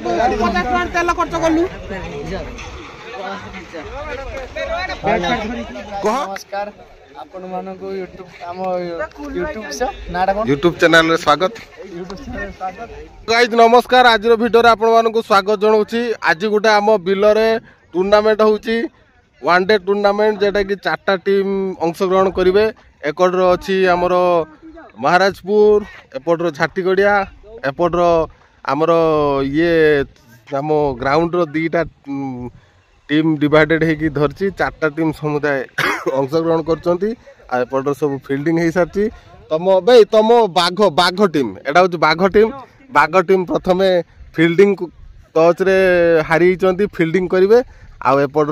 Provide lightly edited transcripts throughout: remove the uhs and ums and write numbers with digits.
तेल खर्च कलु नमस्कार आपण मानको यूट्यूब चैनल रे स्वागत गाइस नमस्कार आज वीडियो रे आपण मानको स्वागत जणाउची आज गोटे आम बिल रे टूर्नामेंट होउची वन डे टूर्नामेंट जेटा कि 4टा टीम अंशग्रहण करिवे एकड रो अछि हमरो महाराजपुर एपड रो झाटीगड़िया एपड रो हमरो ये आम ग्राउंड रो दीटा टीम डिवाइडेड है धरची 4टा टीम समुदाय अंशग्रहण कर सब फिल्डिंग हो सारी तुम भाई तुम बाघ बाघ टीम एटा हूँ बाघ टीम प्रथम फिल्डिंग टच रे हारी फिल्डिंग करेंगे आउपड़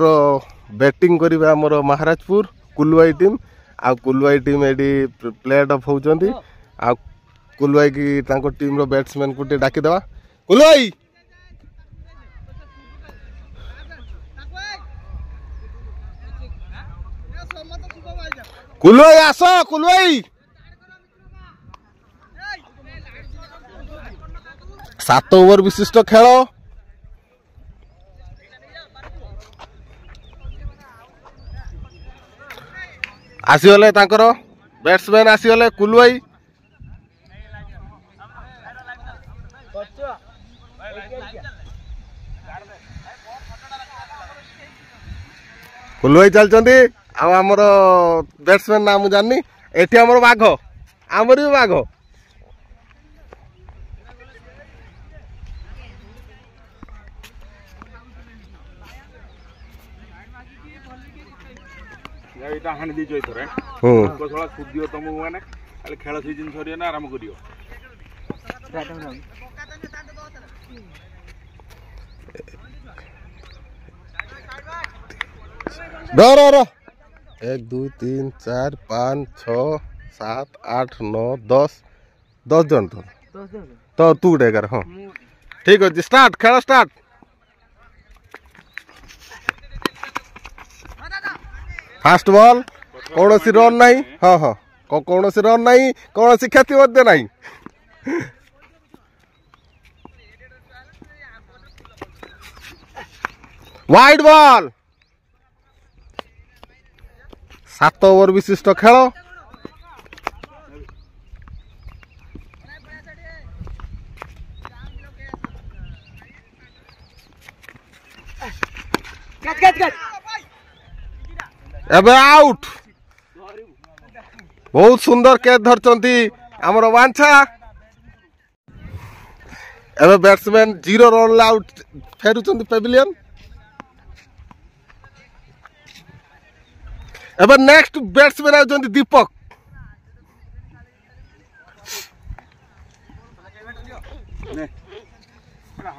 बैटिंग करेंगे आमर महाराजपुर कुलवाई टीम कुलवाई टीम ये प्लेट अफ होती कुलवाई की टीम रो बैट्समैन को डाकीदे कुलवाई कुलवाई आस कुलवाई 7 ओवर विशिष्ट खेल आसीगले बैट्समैन आसीगले कुलवाई कुलवाई चलती आमर बैट्समैन ना मुझे जानी एटी आमर बाघ आमर भी बाघ खेल सीजन सर ना आराम कर रो 1 2 3 4 5 6 7 8 9 10 जन तो तू डेगर हाँ ठीक अच्छे स्टार्ट खेल स्टार्ट फास्ट बॉल कौन सी रन नहीं हाँ हाँ कौन सी रन नहीं कौन सी क्षति मध्य नहीं वाइड बॉल 7 ओवर विशिष्ट खेल एबे आउट बहुत सुंदर कैच धरचंती हमर वांछा एबे बैट्समैन 0 रन आउट फेरुचंती पेविलियन एबे नेक्स्ट बैट्समैन आउचंती दीपक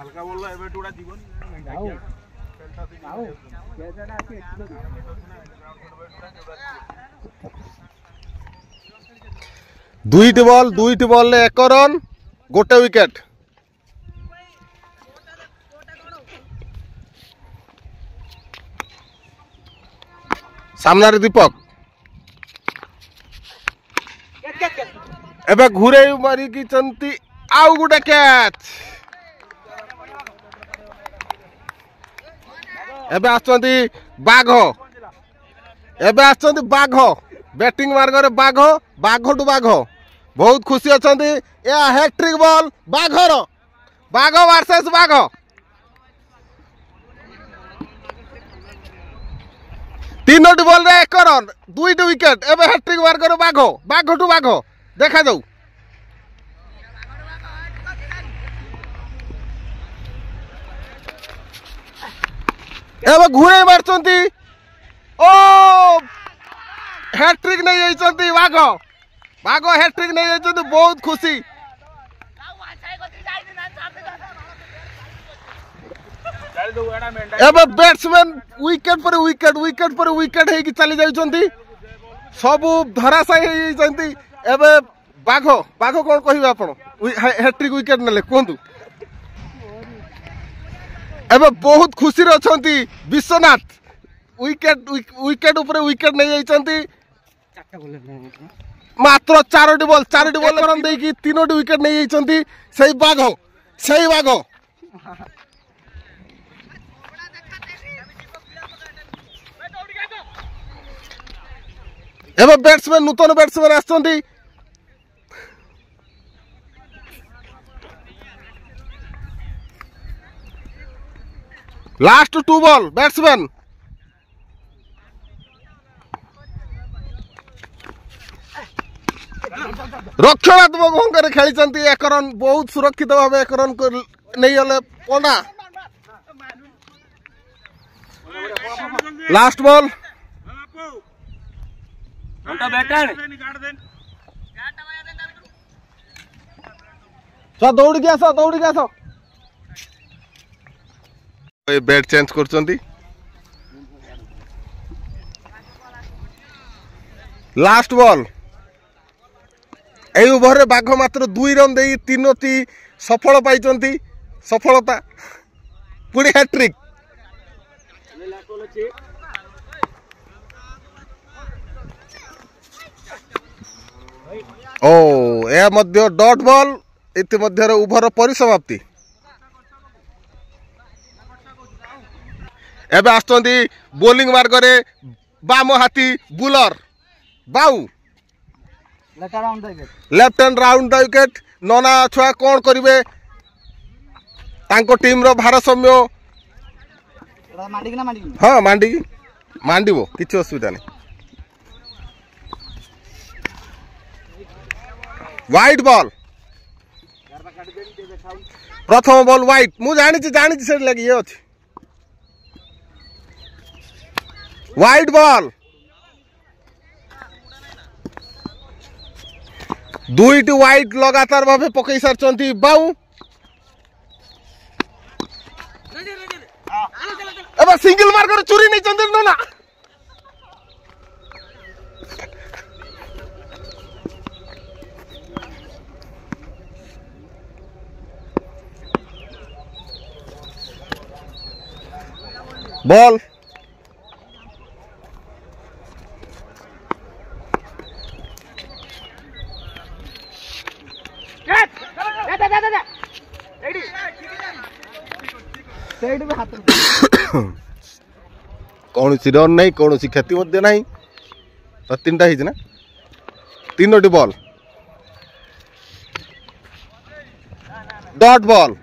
हल्का बोल एबे टुडा जीवन दुईटी बॉल 1 रन गोटे विकेट सामने दीपक एबे घुरे मारी की चंती आउ गोटे कैच एबे आछंती बाघ बाघ बैटिंग मार्ग बाघ टू बाघ बहुत खुशी अछंती या हैट्रिक बॉल बाघ वर्सेस बाघ तीनोटी बॉल रे 1 रन 2टी विकेट एबे हैट्रिक मार्ग बाघ टू बाघ देखा जाऊ एबे घुरे मारचंती ओ हैट्रिक नहीं जाइचंती बाघ हैट्रिक नहीं जाइचंती बहुत खुशी एबे बैट्समैन विकेट पर विकेट है कि चली जाइचंती सब धराशायी हो जाइचंती एबे बाघ कोन कहिबे आपण हैट्रिक विकेट नेले कोंतु एबे बहुत खुशी रे अछंती विश्वनाथ विकेट ऊपर विकेट नहीं जाइचंती मात्र 4टी बॉल रन देकी 3टी विकेट नहीं जाइचंती सही बाघ एवं बैट्समैन नूतन बैट्समैन आसछन्ती लास्ट 2 बॉल बैट्समैन रक्षणात्मक भंग खेली 1 रन बहुत सुरक्षित भाव 1 रन को नहीं गले पंडा लास्ट बॉल दौड़ के आस बैट चेंज कर लास्ट बॉल ए ओवर रे बाघ मात्र 2 रन दे 3टी सफल पाई सफलता पुणी हैट्रिक ओ ए मध्य डॉट बॉल इति मध्य ओवर परिसमाप्ति एबे आस्तंती बोलिंग मार्ग रे बाम हाथी बुलर बाऊ left hand round the wicket नना छुआ कौन करिवे तांको टीम रो भारसाम्य हाँ मांडीबो किछि असुविधा नहीं वाइट बॉल प्रथम बॉल वाइट मु जानी से लगी ये अछि वाइट बॉल 2टी वाइट लगातार भाव पकई सारी बाऊ अब सिंगल मार्कर चुरी नहीं चंदन ना बॉल कौन सी रन नहीं कौन सी क्षति मध्य नहीं तो 3टा ही ना 3टी बॉल डॉट बॉल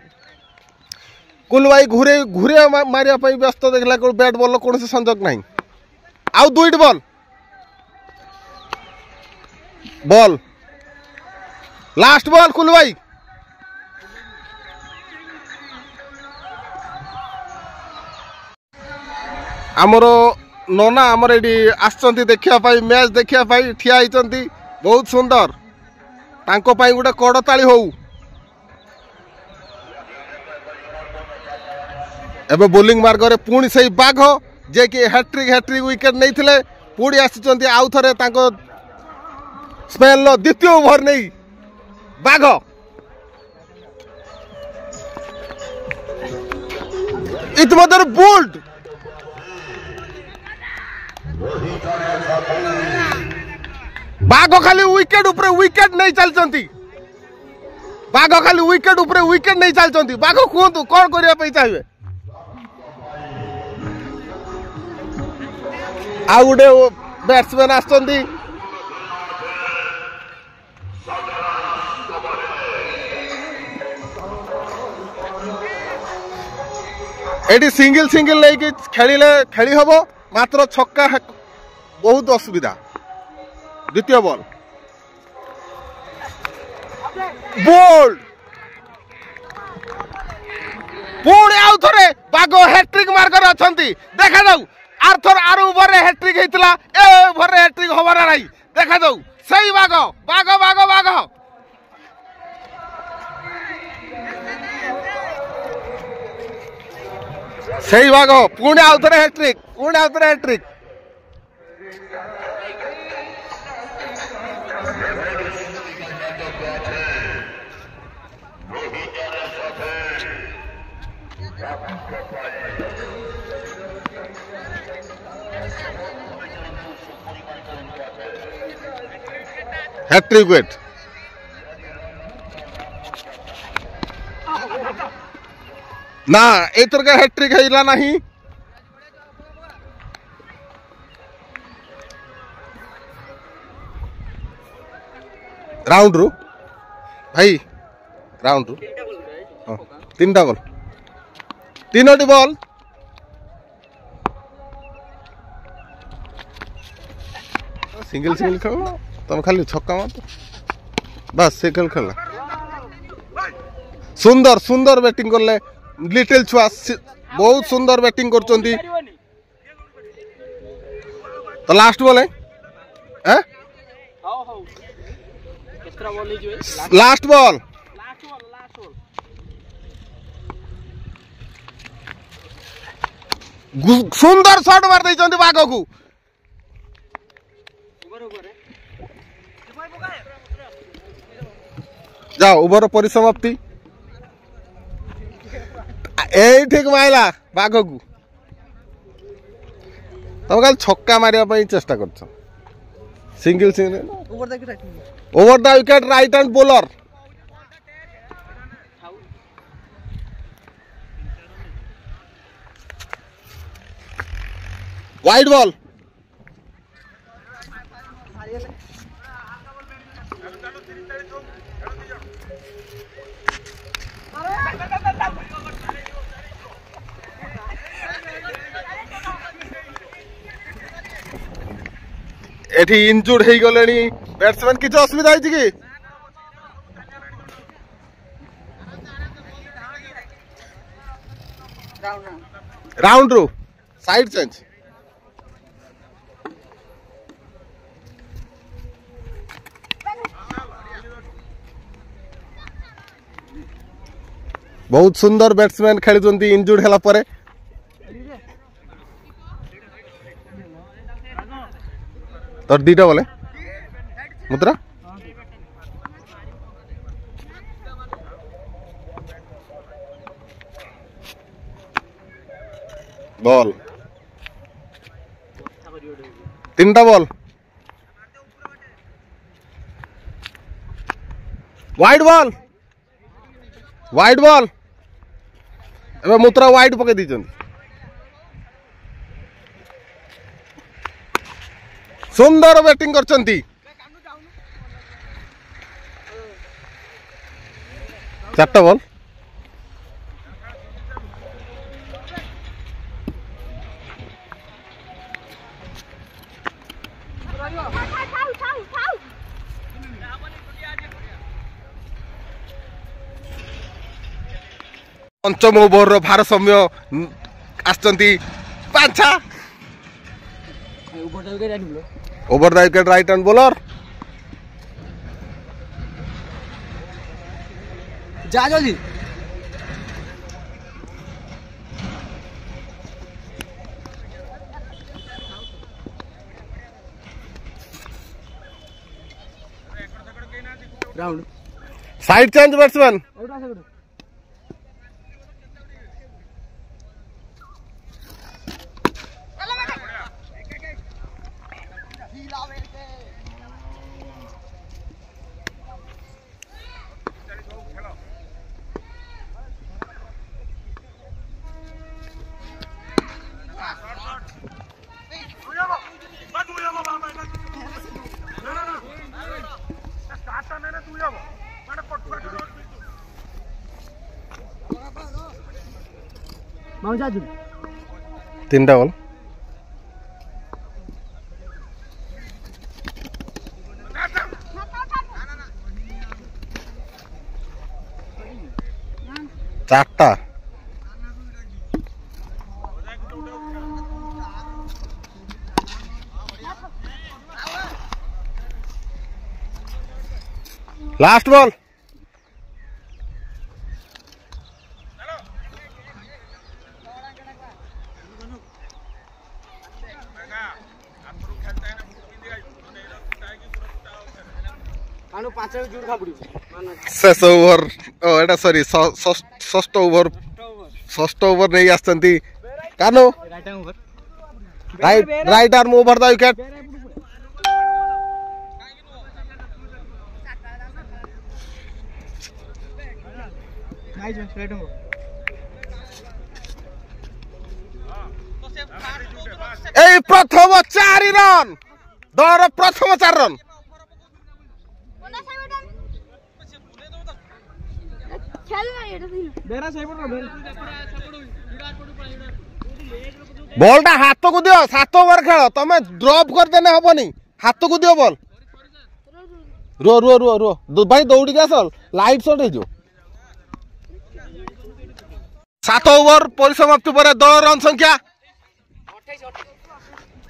कुल भाई घुरे घुरे मारिया व्यस्त देखला को बैट बॉल कौन से संजोग नहीं आउ 2टी बॉल लास्ट बॉल कुल भाई आमर नना आमर ये आसचंती देखिया पाई मैच देखिया पाई ठिया होइचंती बहुत सुंदर तांको पाई गोटे कड़ताली हो एबे बोलिंग मार्ग रे पुणी से बाघ जे कि हैट्रिक विकेट नहीं थिले पुणी आसचंती आउ थरे तांको स्पेल लो द्वितीय ओवर नहीं बाघ इतमदर बोल्ड बाघ खाली विकेट ऊपर विकेट नहीं चलती बाघ खाली विकेट ऊपर विकेट नहीं चलती बाघ कहतु कौन करने चाहिए आउ गोटे बैट्समैन आसचंती एटी सिंगल लेके खेली हम मात्र छक्का बहुत असुविधा द्वितीय बॉल बोल्ड पुणी आउ थे बाघ हैट्रिक मार्कर अछंती देखा जाऊ आर थर आर ओवर हैट्रिक होइतला ए ओवर हैट्रिक होबार नाही देखा जाऊ सही बाघ बाघ बाघ बाघ सही बाघ पुणी आउ थे हैट्रिक हैट्रिक विकेट ना एथर का हैट्रिक हैला नहीं राउंड रू भाई राउंड रू हाँ 3टा बॉल 3टी बॉल सिंगल सिंगल खेल तुम खाली छक्का मत बस से खेल सुंदर सुंदर बैटिंग करले लिटिल छुआ बहुत सुंदर बैटिंग करचंती तो लास्ट बॉल है लास्ट बॉल सुंदर शॉट मार देइचंती बाघ को जाओ ओवर परिसमाप्ति ए ठीक माइला बाघ को तुम खाली छक्का मारिया चेष्टा कर single single over the wicket right hand bowler wide ball एठी इंजुर्ड हो गले बैट्समैन किसी असुविधा होती कि राउंड रू साइड चेंज बहुत सुंदर बैट्समैन खेलुंट इंजुर्ड है पर तोर 2टा बोले मुद्रा बॉल 3टा ball wide ball wide ball ए मुद्रा वाइड पके दी सुंदर बैटिंग करचंती 4टा बॉल पंचम ओवर भारसाम्य आसचंती पांछा over the wicket right hand bowler जा जल्दी राउंड साइड चेंज बैट्समैन माउजा जु 3टा बॉल चारटा लास्ट बॉल शेष ओवर एटा सॉरी षष्ठ ओवर नहीं आसचंती कानो right arm over the wicket भाई प्रथम 4 रन दर प्रथम 4 रन बॉल टा हाथ को दियो 7 ओवर खेल तमे ड्रॉप कर देने हबनी हाथ को दियो बॉल रो रो रो रो भाई दौड़ी के आस लाइट शॉट हो 7 ओवर परिसमाप्ति पर दल रन संख्या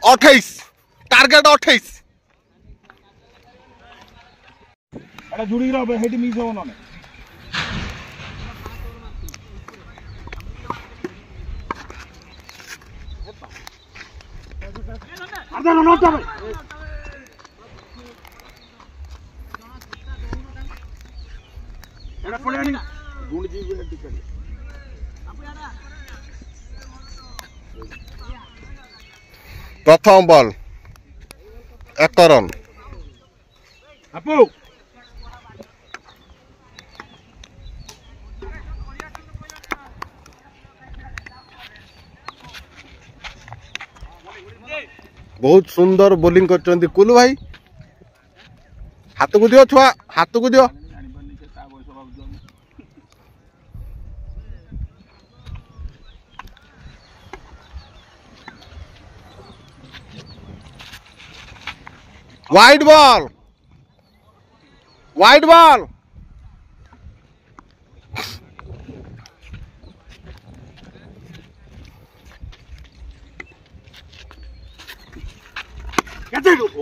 28 टार्गेट 28 अरे जुड़ी रहो हेड मिस हो ना अरे नो नोट भाई एड़ा पड़ेनी गुण जी भी हेड कर प्रथम बॉल 1 रन अपू बहुत सुंदर बोलिंग करचंदी कुलू भाई हाथ को दियो छुआ हाथ को दियो वाइड बॉल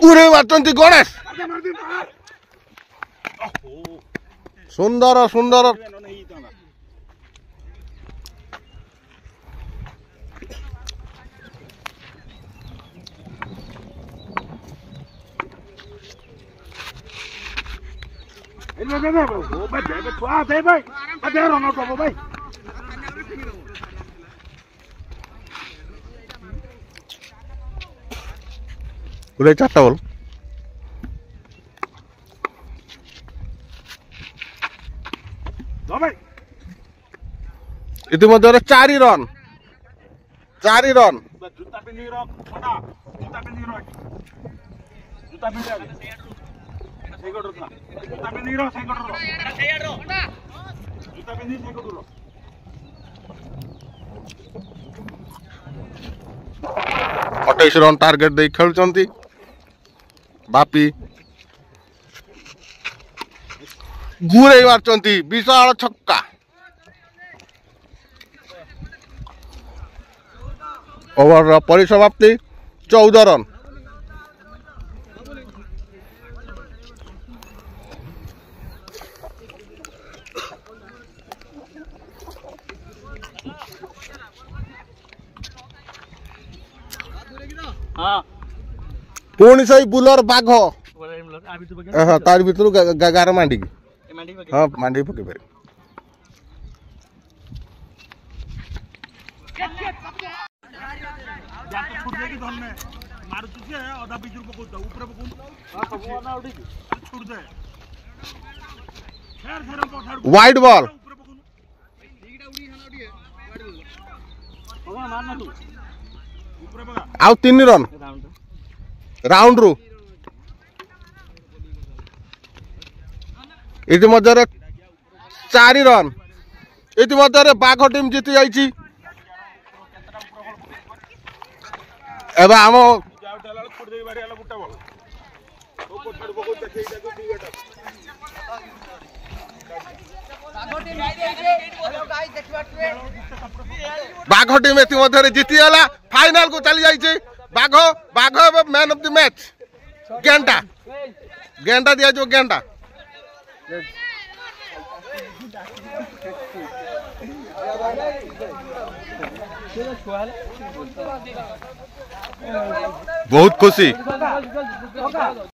उरे वाचंती गणेश सुंदर सुंदर वो भाई दे छुआ दे भाई दे रनो तो भाई उरे 4टा बॉल दो भाई इतिमध्य 4 रन जूता पिंदी रख छोटा जूता पिंदी रख जूता पिंदी सेगड रखना जूता पिंदी रख सेगड रख जूता पिंदी सेगड रख 28 रन टार्गेट दे खेलुचंती बापी घूरे मारचंती विशाल छक्का ओवर परिसमाप्ति 14 रन पुणी से बुलर बाघ तार भर गार मांडी हाँ मांडी पके पारे वाइड बॉल आउ 3 रन राउंड रू इतिमध्य 4 रन इतिमध्य बाघ टीम जीति जाइए एवं आम बाघ टीम इतिमध्य जीतीगला फाइनल को चली जाइए बाघ बाघ मैन ऑफ द मैच गेंडा गेंडा दिया जो गेंडा बहुत खुशी।